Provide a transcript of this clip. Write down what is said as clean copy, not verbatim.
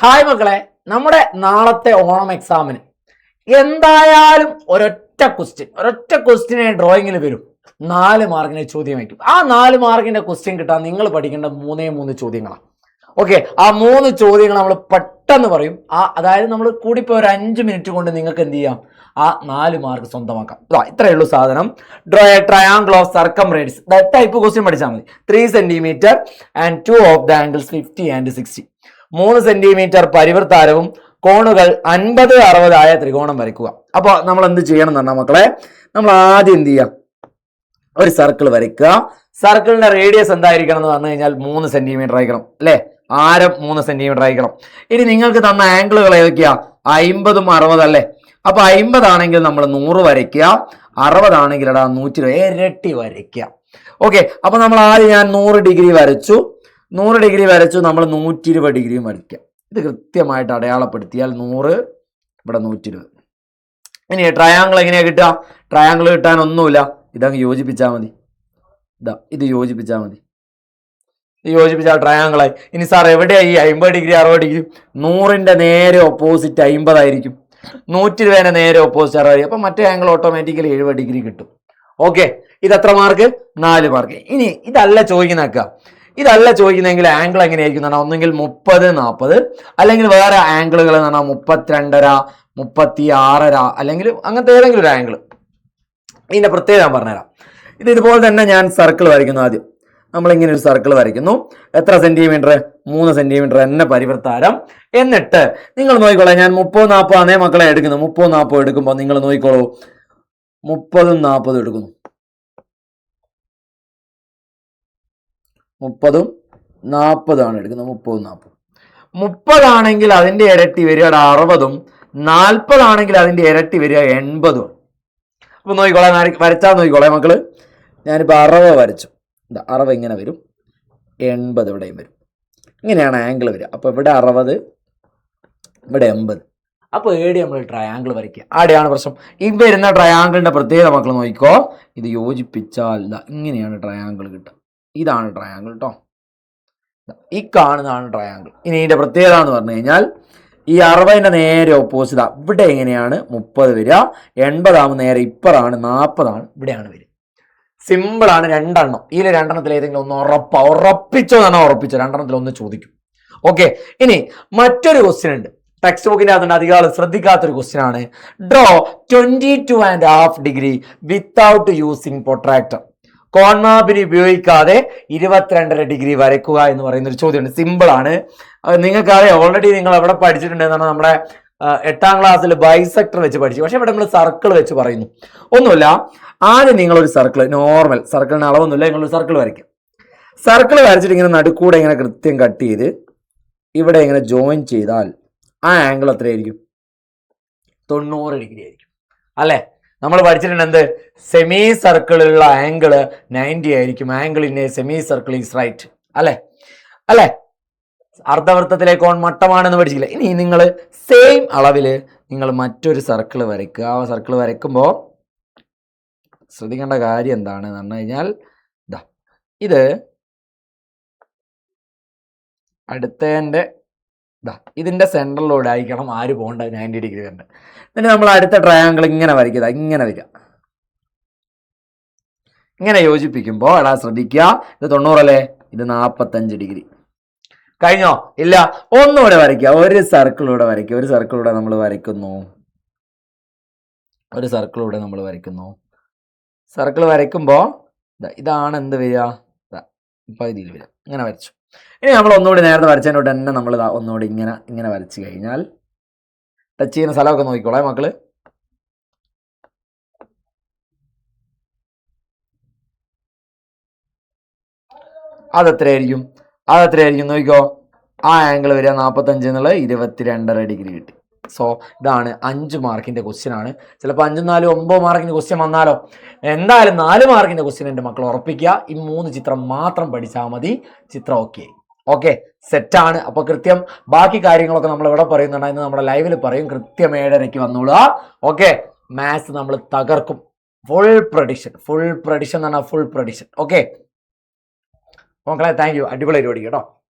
Hi മക്കളെ, നമ്മുടെ നാളത്തെ ഓണം എക്സാമിന് എന്തായാലും ഒരൊറ്റ ക്വസ്റ്റ്യനെ ഡ്രോയിങ്ങിൽ വരും. 4 മാർക്കിന് ചോദ്യം വയ്ക്കും. ആ 4 മാർക്കിന്റെ ക്വസ്റ്റ്യൻ കിട്ടാൻ നിങ്ങൾ പഠിക്കേണ്ട 3 ചോദ്യങ്ങളാണ്. ഓക്കെ, ആ 3 ചോദ്യങ്ങൾ നമ്മൾ പെട്ടെന്ന് പറയും. അതായത് നമ്മൾ കൂടിപ്പോ ഒരു 5 മിനിറ്റ് കൊണ്ട് നിങ്ങൾക്ക് എന്ത് ചെയ്യാം, ആ 4 മാർക്ക് സ്വന്തമാക്കാം. ഇത്രയേ ഉള്ളൂ സാധനം. Draw a triangle of circumradius. Type question പഠിച്ചാൽ മതി. 3 centimetre and 2 of the angles 50 and 60. 3 centimetre പരിവൃത്താരവും കോണുകൾ 50, 60 ആയ ത്രികോണം വരയ്ക്കുക. അപ്പോൾ നമ്മൾ എന്ത് ചെയ്യണം എന്ന് പറഞ്ഞാൽ മക്കളെ, നമ്മൾ ആദ്യം എന്ത് ചെയ്യാം, ഒരു സർക്കിൾ വരയ്ക്കുക. സർക്കിളിന്റെ റേഡിയസ് എന്തായിരിക്കണം എന്ന് പറഞ്ഞു കഴിഞ്ഞാൽ 3 സെന്റിമീറ്റർ ആയിരിക്കണം അല്ലെ, ആരം 3 സെന്റിമീറ്റർ ആയിരിക്കണം. ഇനി നിങ്ങൾക്ക് തന്ന ആംഗിളുകൾ ഏതൊക്കെയാ, 50ഉം 60 അല്ലേ. അപ്പൊ 50 ആണെങ്കിൽ നമ്മൾ 100 വരയ്ക്കുക, 60 ആണെങ്കിൽ 120 ഇരട്ടി വരയ്ക്കുക. ഓക്കെ, അപ്പൊ നമ്മൾ ആദ്യം ഞാൻ 100 ഡിഗ്രി വരച്ചു, 100 ഡിഗ്രി വരച്ചു, നമ്മൾ 120 ഡിഗ്രിയും വരയ്ക്കാം. ഇത് കൃത്യമായിട്ട് അടയാളപ്പെടുത്തിയാൽ 100, ഇവിടെ 120. ഇനി ട്രയാങ്കിൾ എങ്ങനെയാ കിട്ടുക? ട്രയാങ്കിൾ കിട്ടാൻ ഒന്നുമില്ല, ഇതങ്ങ് യോജിപ്പിച്ചാൽ മതി. ഇത് യോജിപ്പിച്ചാൽ മതി. ഇത് യോജിപ്പിച്ചാൽ ട്രയാങ്കിളായി. ഇനി സാർ എവിടെയാ ഈ 50 ഡിഗ്രി 60 ഡിഗ്രി? 100ന്റെ നേരെ ഓപ്പോസിറ്റ് 50 ആയിരിക്കും, 120ന്റെ നേരെ ഓപ്പോസിറ്റ് 60 ആയിരിക്കും. അപ്പൊ മറ്റേ ആംഗിൾ ഓട്ടോമാറ്റിക്കലി 70 ഡിഗ്രി കിട്ടും. ഓക്കെ, ഇത് എത്ര മാർക്ക്? 4 മാർക്ക്. ഇനി ഇതല്ല ചോദിക്കുന്നെങ്കിൽ ആംഗിൾ എങ്ങനെയായിരിക്കും എന്ന് പറഞ്ഞാൽ ഒന്നെങ്കിൽ 30, 40, അല്ലെങ്കിൽ വേറെ ആംഗിളുകൾ എന്ന് പറഞ്ഞാൽ 32, 36, അല്ലെങ്കിൽ അങ്ങനത്തെ ഏതെങ്കിലും ഒരു ആംഗിൾ. ഇതിന്റെ പ്രത്യേകത ഞാൻ പറഞ്ഞുതരാം. ഇതുപോലെ തന്നെ ഞാൻ സർക്കിൾ വരയ്ക്കുന്നു. ആദ്യം നമ്മളിങ്ങനെ ഒരു സർക്കിൾ വരയ്ക്കുന്നു. എത്ര സെന്റിമീറ്റർ? 3 സെന്റിമീറ്റർ തന്നെ പരിവൃത്താരം. എന്നിട്ട് നിങ്ങൾ നോക്കിക്കോളൂ, ഞാൻ 30, 40 ആണേ മക്കളെ എടുക്കുന്നു. 30, 40 എടുക്കുമ്പോൾ നിങ്ങൾ നോക്കിക്കോളൂ, 30ഉം 40ഉം എടുക്കുന്നു. 30ഉം 40 ആണ് എടുക്കുന്നത്. 30ഉം 40. 30 ആണെങ്കിൽ അതിന്റെ ഇരട്ടി വരിക 60ഉം, 40 ആണെങ്കിൽ അതിന്റെ ഇരട്ടി വരിക 80ഉം. അപ്പൊ നോക്കിക്കോളെ, വരച്ചാൽ നോക്കിക്കോളെ മക്കള്. ഞാനിപ്പോൾ 60 വരച്ചു. 60 ഇങ്ങനെ വരും, 80 ഇവിടെയും വരും. ഇങ്ങനെയാണ് ആംഗിൾ വരിക. അപ്പൊ ഇവിടെ 60, ഇവിടെ 80. അപ്പോൾ ഏടി നമ്മൾ ട്രയാങ്കിൾ വരയ്ക്കുക. ആടെയാണ് പ്രശ്നം. ഈ വരുന്ന ട്രയാങ്കിളിന്റെ പ്രത്യേകത മക്കൾ നോക്കിക്കോ, ഇത് യോജിപ്പിച്ചാൽ ഇങ്ങനെയാണ് ട്രയാങ്കിൾ കിട്ടുക. ഇതാണ് ട്രയാങ്കിൾ കേട്ടോ, ഈ കാണുന്നതാണ് ട്രയാങ്കിൾ. ഇനി ഇതിന്റെ പ്രത്യേകത എന്ന് പറഞ്ഞു കഴിഞ്ഞാൽ ഈ 60ന്റെ നേരെ ഓപ്പോസിറ്റ് ഇവിടെ എങ്ങനെയാണ് 30 വരിക, 80 ആകുമ്പോൾ നേരെ ഇപ്പറാണ്, 40 ആണ് ഇവിടെയാണ് വരിക. സിമ്പിളാണ്. 2 എണ്ണം, ഈ 2 എണ്ണത്തിൽ ഏതെങ്കിലും ഒന്ന് ഉറപ്പിച്ചോ എന്നാണ് ഉറപ്പിച്ചോ, 2 എണ്ണത്തിൽ ഒന്ന് ചോദിക്കും. ഓക്കെ, ഇനി മറ്റൊരു ക്വസ്റ്റ്യൻ ഉണ്ട്, ടെക്സ്റ്റ് ബുക്കിന്റെ അതുകൊണ്ട് അധികം ശ്രദ്ധിക്കാത്തൊരു ക്വസ്റ്റ്യൻ ആണ്. Draw 22.5 degree without using protractor. കോൺമാപിനി ഉപയോഗിക്കാതെ 22.5 ഡിഗ്രി വരയ്ക്കുക എന്ന് പറയുന്ന ഒരു ചോദ്യമുണ്ട്. സിമ്പിൾ ആണ്. നിങ്ങൾക്കറിയാം, ഓൾറെഡി നിങ്ങൾ എവിടെ പഠിച്ചിട്ടുണ്ട് എന്നാണ്, നമ്മുടെ 8ാം ക്ലാസ്സിൽ ബൈസെക്ടർ വെച്ച് പഠിച്ചു. പക്ഷെ ഇവിടെ നമ്മൾ സർക്കിൾ വെച്ച് പറയുന്നു. ഒന്നുമില്ല, ആദ്യം നിങ്ങളൊരു സർക്കിൾ, നോർമൽ സർക്കിളിന് അളവൊന്നുമില്ല, നിങ്ങളൊരു സർക്കിൾ വരയ്ക്കും. സർക്കിൾ വരച്ചിട്ട് ഇങ്ങനെ നടുക്കൂടെ ഇങ്ങനെ കൃത്യം കട്ട് ചെയ്ത് ഇവിടെ ഇങ്ങനെ ജോയിൻ ചെയ്താൽ ആ ആംഗിൾ എത്രയായിരിക്കും? 90 ഡിഗ്രി ആയിരിക്കും അല്ലെ. നമ്മൾ പഠിച്ചിട്ടുണ്ട് എന്ത്, സെമി സർക്കിളിലുള്ള ആംഗിൾ 90 ആയിരിക്കും. Angle in a semicircle is right അല്ലെ. അർദ്ധവൃത്തത്തിലെ കോൺ മട്ടമാണെന്ന് പഠിച്ചില്ല. ഇനി നിങ്ങൾ സെയിം അളവില് നിങ്ങൾ മറ്റൊരു സർക്കിൾ വരയ്ക്കുക. ആ സർക്കിൾ വരയ്ക്കുമ്പോൾ ശ്രദ്ധിക്കേണ്ട കാര്യം എന്താണെന്ന് പറഞ്ഞു കഴിഞ്ഞാൽ, ഇത് അടുത്തതിൻ്റെ ഇതിന്റെ സെൻട്രലിലൂടെ ആയിരിക്കണം ആര് പോകേണ്ടത്, 90 ഡിഗ്രി വരേണ്ടത്. എന്നിട്ട് നമ്മൾ അടുത്ത ട്രയാങ്കിൾ ഇങ്ങനെ വരയ്ക്കുക, ഇങ്ങനെ വരിക, ഇങ്ങനെ യോജിപ്പിക്കുമ്പോൾ ശ്രദ്ധിക്കുക, ഇത് 90 അല്ലേ, ഇത് 45 ഡിഗ്രി. കഴിഞ്ഞോ? ഇല്ല, ഒന്നുകൂടെ വരയ്ക്കുക. ഒരു സർക്കിളൂടെ വരയ്ക്കുക. ഒരു സർക്കിളൂടെ നമ്മൾ വരയ്ക്കുന്നു. സർക്കിൾ വരയ്ക്കുമ്പോൾ ഇതാണ് എന്ത് വരിക, പകുതിയിൽ വരിക. ഇങ്ങനെ വരച്ചു. ഇനി നമ്മൾ ഒന്നുകൂടി നേരത്തെ വരച്ചതിനോട് തന്നെ നമ്മൾ ഒന്നുകൂടി ഇങ്ങനെ വരച്ചു കഴിഞ്ഞാൽ ടച്ച് ചെയ്യുന്ന സ്ഥലമൊക്കെ നോക്കിക്കോളാം മക്കള്. അതെത്രയായിരിക്കും നോക്കിക്കോ. ആ ആംഗിൾ വരിക 45 എന്നുള്ളത് 22.5 ഡിഗ്രി കിട്ടി. സോ ഇതാണ് 5 മാർക്കിന്റെ ക്വസ്റ്റ്യൻ ആണ്. ചിലപ്പോൾ 5, 4, 9 മാർക്കിന്റെ ക്വസ്റ്റ്യൻ വന്നാലോ. എന്തായാലും 4 മാർക്കിന്റെ ക്വസ്റ്റ്യൻ എൻ്റെ മക്കൾ ഉറപ്പിക്കുക. ഈ 3 ചിത്രം മാത്രം പഠിച്ചാൽ മതി, ചിത്രം ഓക്കെ സെറ്റാണ്. അപ്പോൾ കൃത്യം ബാക്കി കാര്യങ്ങളൊക്കെ നമ്മൾ ഇവിടെ പറയുന്നുണ്ടായിരുന്നു, നമ്മുടെ ലൈവിൽ പറയും. കൃത്യം 7:30 വന്നോളുക. ഓക്കെ, മാത്സ് നമ്മൾ തകർക്കും. ഫുൾ പ്രഡിക്ഷൻ എന്ന് പറഞ്ഞാൽ ഫുൾ പ്രഡിക്ഷൻ. ഓക്കെ മക്കളെ, താങ്ക് യു. അടിപൊളിയായിട്ട് പഠിക്കും കേട്ടോ.